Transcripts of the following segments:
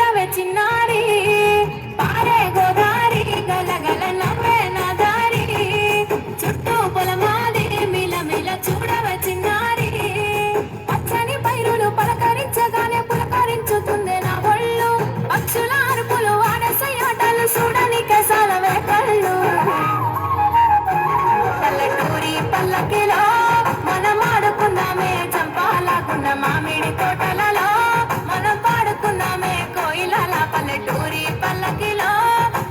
చూడవే చిన్నారి పారే గోదారి గలగల నవ్వే నా దారి చుట్టూ పొలమాది మిలమిల చూడవే చిన్నారి పచ్చని పైరులు పలకరించగానే పులకరించుతుంది నా ఒళ్ళు పక్షుల అరుపులు ఆడసయ్యాటలు చూడనికే సాలవే కళ్ళు పల్లెటూరి పల్లకిలో మనం ఆడుకున్నామే చంపాలకున్న మామిడి తోటలలో మనం పాడుకున్నామే కోయిలల పల్లెటూరి పల్లకిలో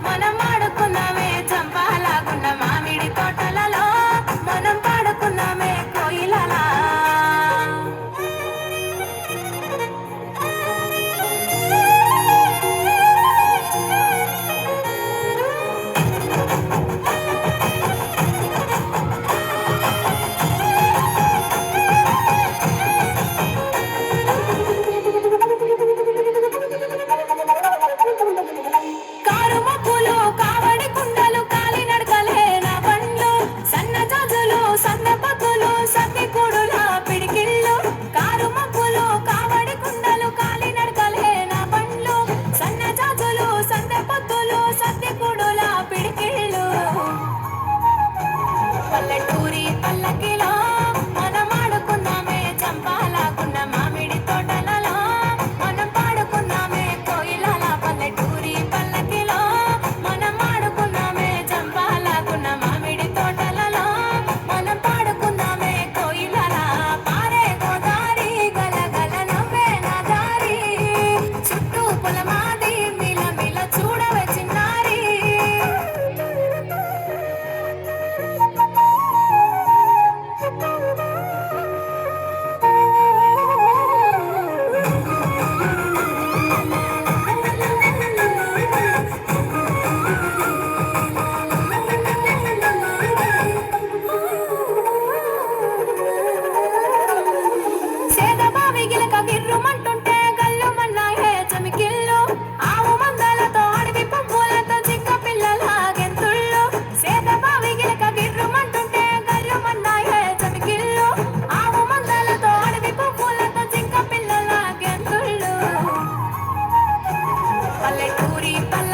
మనం ఆడుకున్నామే చంపాలకున్న మామిడి తోటలలో మనం పాడుకున్నామే కోయిలల పల్లెటూరి పల్లకిలో మనం ఆడుకున్నామే చంపాలకున్న మామిడి తోటలలో మనం పాడుకున్నామే కోయిలల పల్లెటూరి పల్లకిలో మనం ఆడుకున్నామే చంపాలకున్న మామిడి తోటలలో మనం పాడుకున్నామే కోయిలల పారే గోదారి గలగల నవ్వే నా దారి చుట్టూ పొలమాది మిలమిల చూడవే చిన్నారి సేదబావి గిలక గిర్రుమంటుంటే గల్లుమన్నాయే చమికిళ్ళు ఆవు మందలతో అడవి పువ్వులతో చిక్క పిల్లల గెంతుళ్ళు సేదబావి గిలక గిర్రుమంటుంటే గల్లుమన్నాయే చమికిళ్ళు ఆవు మందలతో అడవి పువ్వులతో చిక్క పిల్లల గెంతుళ్ళు పల్లెటూరి పల్ల